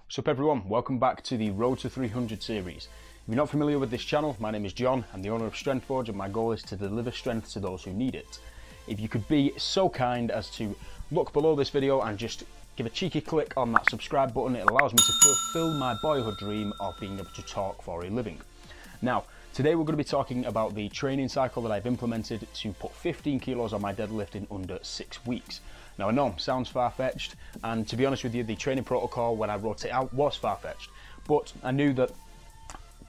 What's up everyone, welcome back to the Road to 300 series. If you're not familiar with this channel, my name is John, I'm the owner of StrengthForge and my goal is to deliver strength to those who need it. If you could be so kind as to look below this video and just give a cheeky click on that subscribe button, it allows me to fulfill my boyhood dream of being able to talk for a living. Now, today we're going to be talking about the training cycle that I've implemented to put 15 kilos on my deadlift in under 6 weeks. Now I know, sounds far-fetched, and to be honest with you, the training protocol when I wrote it out was far-fetched, but I knew that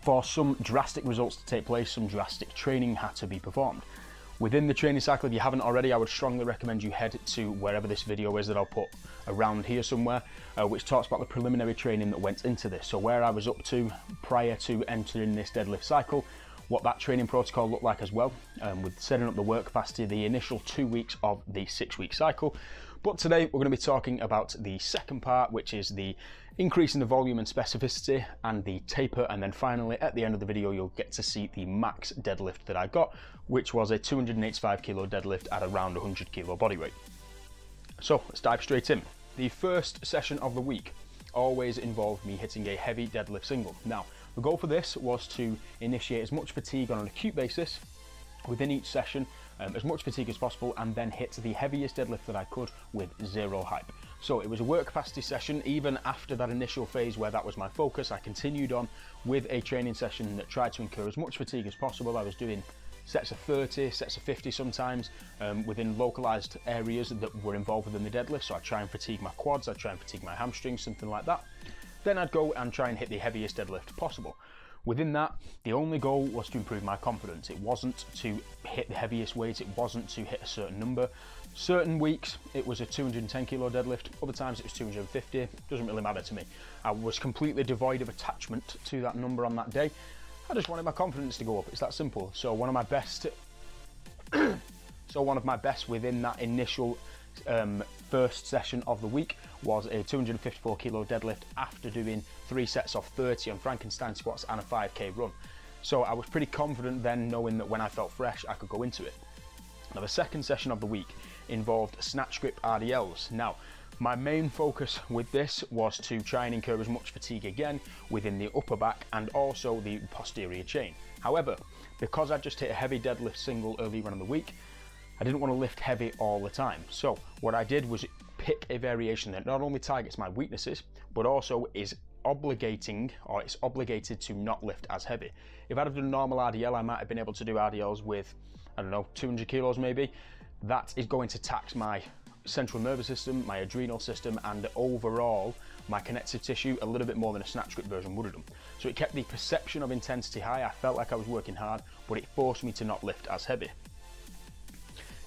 for some drastic results to take place, some drastic training had to be performed. Within the training cycle, if you haven't already, I would strongly recommend you head to wherever this video is that I'll put around here somewhere, which talks about the preliminary training that went into this. So where I was up to prior to entering this deadlift cycle, what that training protocol looked like as well, with setting up the work capacity, the initial 2 weeks of the 6-week cycle. But today we're going to be talking about the second part, which is the increase in the volume and specificity and the taper, and then finally at the end of the video you'll get to see the max deadlift that I got, which was a 285 kilo deadlift at around 100 kilo body weight. So let's dive straight in. The first session of the week always involved me hitting a heavy deadlift single. Now, the goal for this was to initiate as much fatigue on an acute basis within each session, as much fatigue as possible, and then hit the heaviest deadlift that I could with zero hype. So it was a work capacity session. Even after that initial phase where that was my focus, I continued on with a training session that tried to incur as much fatigue as possible. I was doing sets of 30, sets of 50 sometimes, within localized areas that were involved within the deadlift. So I'd try and fatigue my quads, I'd try and fatigue my hamstrings, something like that. Then I'd go and try and hit the heaviest deadlift possible. Within that, the only goal was to improve my confidence. It wasn't to hit the heaviest weight, it wasn't to hit a certain number. Certain weeks it was a 210 kilo deadlift, other times it was 250, doesn't really matter to me. I was completely devoid of attachment to that number on that day. I just wanted my confidence to go up, it's that simple. So one of my best within that initial first session of the week was a 254 kilo deadlift after doing 3 sets of 30 on Frankenstein squats and a 5k run. So I was pretty confident then, knowing that when I felt fresh I could go into it. Now the second session of the week involved snatch grip RDLs. Now my main focus with this was to try and incur as much fatigue again within the upper back and also the posterior chain. However, because I just hit a heavy deadlift single earlier on in the week, I didn't want to lift heavy all the time. So what I did was pick a variation that not only targets my weaknesses, but also is it's obligated to not lift as heavy. If I'd have done normal RDL, I might have been able to do RDLs with, I don't know, 200 kilos maybe. That is going to tax my central nervous system, my adrenal system, and overall my connective tissue a little bit more than a snatch grip version would have done. So it kept the perception of intensity high. I felt like I was working hard, but it forced me to not lift as heavy.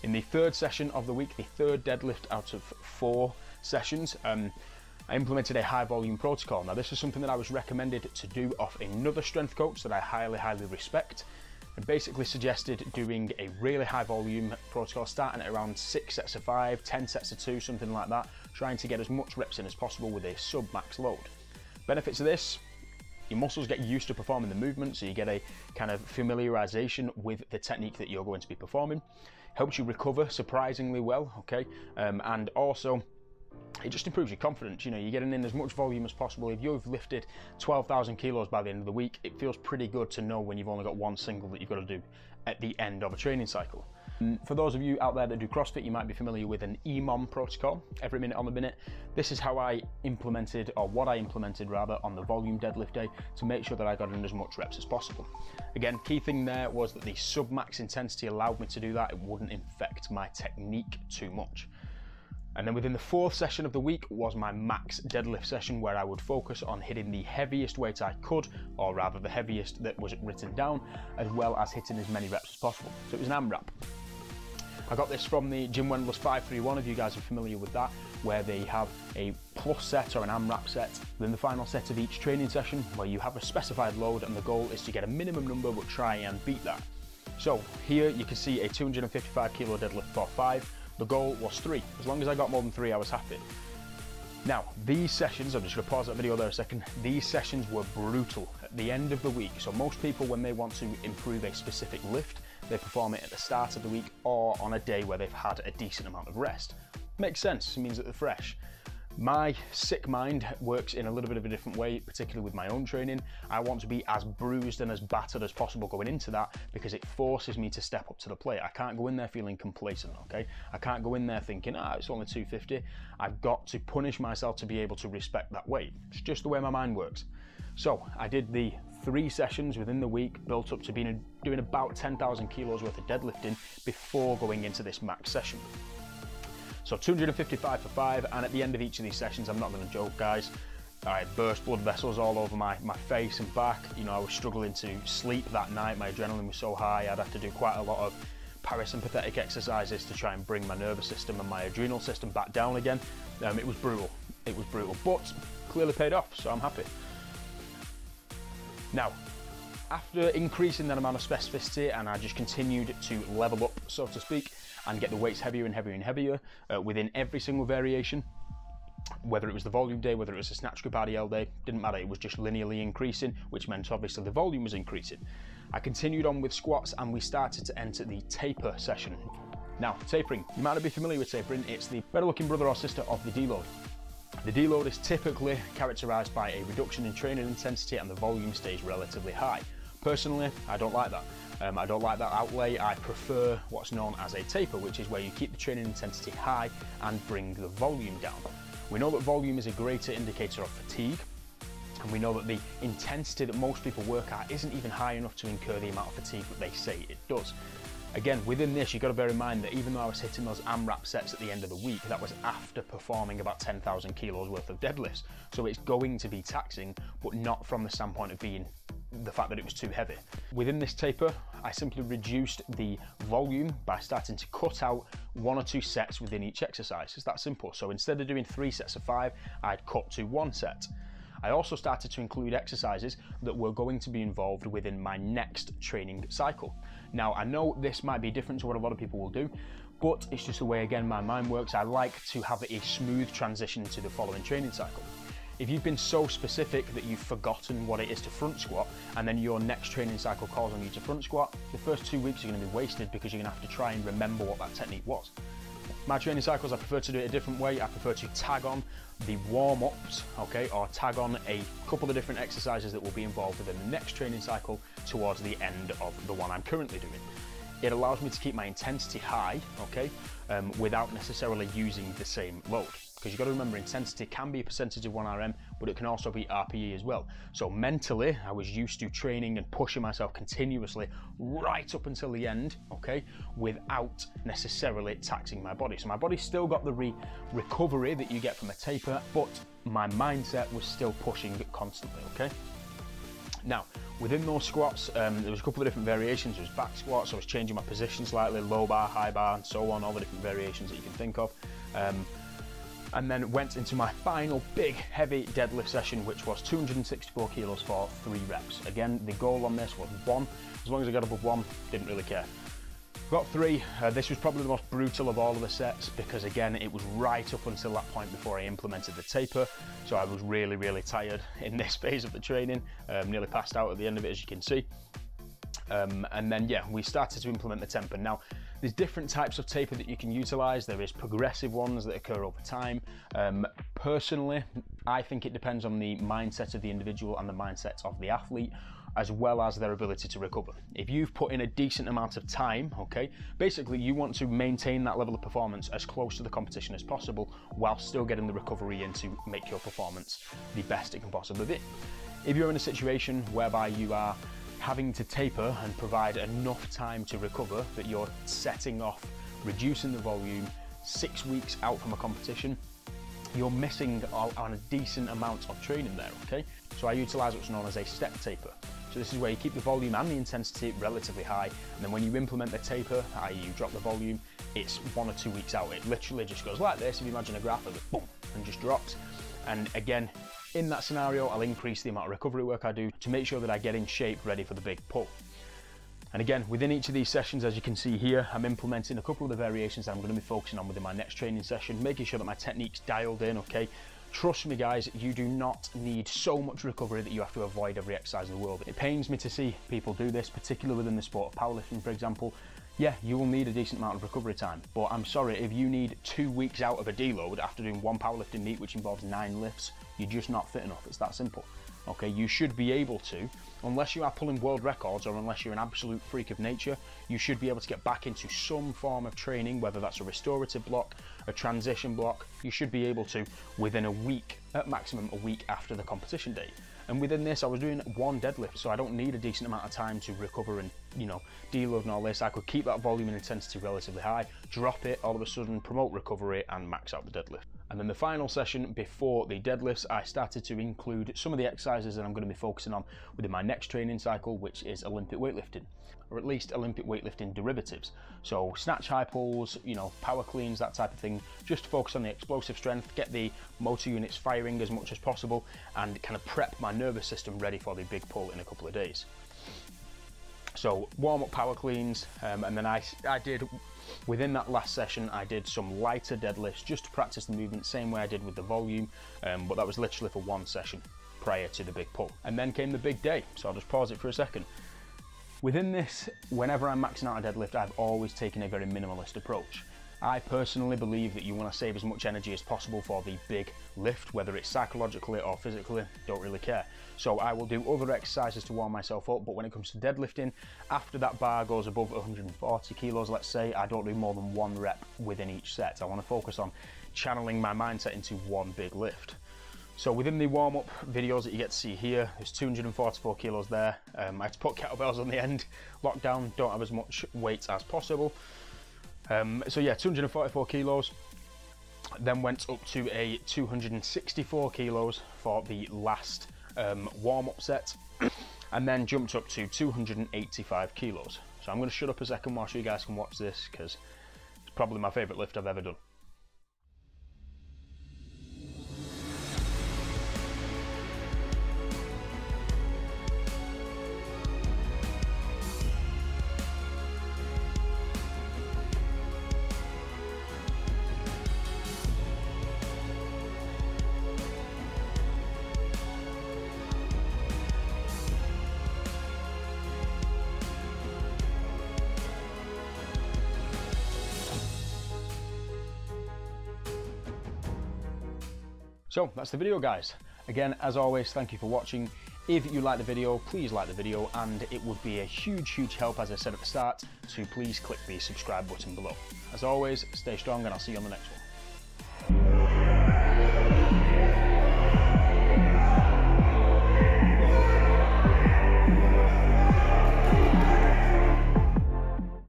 In the third session of the week, the third deadlift out of 4 sessions, I implemented a high volume protocol. Now this is something that I was recommended to do off another strength coach that I highly respect, and basically suggested doing a really high volume protocol starting at around 6 sets of 5, 10 sets of 2, something like that, trying to get as much reps in as possible with a sub max load. Benefits of this: your muscles get used to performing the movement, so you get a kind of familiarization with the technique that you're going to be performing. Helps you recover surprisingly well, okay? And also, it just improves your confidence. You know, you're getting in as much volume as possible. If you've lifted 12,000 kilos by the end of the week, it feels pretty good to know when you've only got one single that you've got to do at the end of a training cycle. For those of you out there that do CrossFit, you might be familiar with an EMOM protocol, every minute on the minute. This is how I implemented, or what I implemented rather, on the volume deadlift day to make sure that I got in as much reps as possible. Again, key thing there was that the sub-max intensity allowed me to do that. It wouldn't infect my technique too much. And then within the 4th session of the week was my max deadlift session, where I would focus on hitting the heaviest weight I could, or rather the heaviest that was written down, as well as hitting as many reps as possible. So it was an AMRAP. I got this from the Jim Wendler's 531, if you guys are familiar with that, where they have a plus set or an AMRAP set, then the final set of each training session, where you have a specified load and the goal is to get a minimum number but try and beat that. So here you can see a 255 kilo deadlift for 5. The goal was 3. As long as I got more than 3, I was happy. Now, these sessions, I'm just going to pause that video there a second, these sessions were brutal at the end of the week. So most people, when they want to improve a specific lift, they perform it at the start of the week or on a day where they've had a decent amount of rest. Makes sense, it means that they're fresh. My sick mind works in a little bit of a different way, particularly with my own training. I want to be as bruised and as battered as possible going into that because it forces me to step up to the plate. I can't go in there feeling complacent, okay? I can't go in there thinking, it's only 250. I've got to punish myself to be able to respect that weight. It's just the way my mind works. So I did the 3 sessions within the week, built up to doing about 10,000 kilos worth of deadlifting before going into this max session. So 255 for 5, and at the end of each of these sessions, I'm not going to joke, guys, I burst blood vessels all over my face and back. You know, I was struggling to sleep that night. My adrenaline was so high, I'd have to do quite a lot of parasympathetic exercises to try and bring my nervous system and my adrenal system back down again. It was brutal. It was brutal, but clearly paid off, so I'm happy. Now, after increasing that amount of specificity, and I just continued to level up, so to speak, and get the weights heavier and heavier and heavier within every single variation, whether it was the volume day, whether it was a snatch grip RDL day, didn't matter, it was just linearly increasing, which meant obviously the volume was increasing. I continued on with squats and we started to enter the taper session. Now, tapering, you might not be familiar with tapering, it's the better looking brother or sister of the deload. The deload is typically characterised by a reduction in training intensity and the volume stays relatively high. Personally, I don't like that. I don't like that outlay. I prefer what's known as a taper, which is where you keep the training intensity high and bring the volume down. We know that volume is a greater indicator of fatigue, and we know that the intensity that most people work at isn't even high enough to incur the amount of fatigue that they say it does. Again, within this, you've got to bear in mind that even though I was hitting those AMRAP sets at the end of the week, that was after performing about 10,000 kilos worth of deadlifts. So it's going to be taxing, but not from the standpoint of being the fact that it was too heavy. Within this taper, I simply reduced the volume by starting to cut out 1 or 2 sets within each exercise. It's that simple. So instead of doing 3 sets of 5, I'd cut to 1 set. I also started to include exercises that were going to be involved within my next training cycle. Now, I know this might be different to what a lot of people will do, but it's just the way, again, my mind works. I like to have a smooth transition to the following training cycle. If you've been so specific that you've forgotten what it is to front squat, and then your next training cycle calls on you to front squat, the first 2 weeks are going to be wasted because you're going to have to try and remember what that technique was. My training cycles, I prefer to do it a different way. I prefer to tag on the warm-ups, okay, or tag on a couple of different exercises that will be involved within the next training cycle towards the end of the one I'm currently doing. It allows me to keep my intensity high, okay, without necessarily using the same load. Because you've got to remember, intensity can be a percentage of 1RM, but it can also be RPE as well. So mentally, I was used to training and pushing myself continuously right up until the end, okay, without necessarily taxing my body. So my body still got the recovery that you get from a taper, but my mindset was still pushing constantly, okay? Now, within those squats, there was a couple of different variations. There was back squats, I was changing my position slightly, low bar, high bar, and so on, all the different variations that you can think of. And then went into my final big heavy deadlift session, which was 264 kilos for 3 reps. Again, the goal on this was 1. As long as I got above 1, didn't really care. Got 3. This was probably the most brutal of all of the sets because, again, it was right up until that point before I implemented the taper. So I was really, really tired in this phase of the training. Nearly passed out at the end of it, as you can see. And then, yeah, we started to implement the temper. Now, there's different types of taper that you can utilize. There is progressive ones that occur over time. Personally, I think it depends on the mindset of the individual and the mindset of the athlete, as well as their ability to recover. If you've put in a decent amount of time, okay, basically you want to maintain that level of performance as close to the competition as possible while still getting the recovery in to make your performance the best it can possibly be. If you're in a situation whereby you are having to taper and provide enough time to recover that you're setting off, reducing the volume 6 weeks out from a competition, you're missing on a decent amount of training there, okay? So I utilize what's known as a step taper. So this is where you keep the volume and the intensity relatively high, and then when you implement the taper, i.e. you drop the volume, it's 1 or 2 weeks out. It literally just goes like this. If you imagine a graph of it, boom, and just drops. And again, in that scenario, I'll increase the amount of recovery work I do to make sure that I get in shape ready for the big pull. And again, within each of these sessions, as you can see here, I'm implementing a couple of the variations that I'm going to be focusing on within my next training session, making sure that my technique's dialed in, okay? Trust me guys, you do not need so much recovery that you have to avoid every exercise in the world. It pains me to see people do this, particularly within the sport of powerlifting, for example. yeah, you will need a decent amount of recovery time, but I'm sorry, if you need 2 weeks out of a deload after doing one powerlifting meet which involves 9 lifts, you're just not fit enough. It's that simple. Okay, you should be able to, unless you are pulling world records or unless you're an absolute freak of nature, you should be able to get back into some form of training, whether that's a restorative block, a transition block. You should be able to within a week, at maximum a week after the competition date. And within this, I was doing one deadlift, so I don't need a decent amount of time to recover and, you know, deload and all this. I could keep that volume and intensity relatively high, drop it all of a sudden, promote recovery and max out the deadlift. And then the final session before the deadlifts, I started to include some of the exercises that I'm going to be focusing on within my next training cycle, which is Olympic weightlifting, or at least Olympic weightlifting derivatives. So snatch, high pulls, you know, power cleans, that type of thing, just to focus on the explosive strength, get the motor units firing as much as possible, and kind of prep my nervous system ready for the big pull in a couple of days. So warm-up power cleans, and then I did, within that last session, I did some lighter deadlifts just to practice the movement, same way I did with the volume, but that was literally for one session prior to the big pull. And then came the big day, so I'll just pause it for a second. Within this, whenever I'm maxing out a deadlift, I've always taken a very minimalist approach. I personally believe that you want to save as much energy as possible for the big lift, whether it's psychologically or physically, don't really care. So I will do other exercises to warm myself up, but when it comes to deadlifting, after that bar goes above 140 kilos, let's say, I don't do more than 1 rep within each set. I want to focus on channeling my mindset into one big lift. So within the warm-up videos that you get to see here, there's 244 kilos there. I had to put kettlebells on the end. Lockdown, don't have as much weight as possible. So yeah, 244 kilos, then went up to a 264 kilos for the last warm-up set, and then jumped up to 285 kilos. So I'm going to shut up a second while you guys can watch this, because it's probably my favourite lift I've ever done. So that's the video, guys. Again, as always, thank you for watching. If you like the video, please like the video, and it would be a huge help, as I said at the start, to please click the subscribe button below. As always, stay strong, and I'll see you on the next one.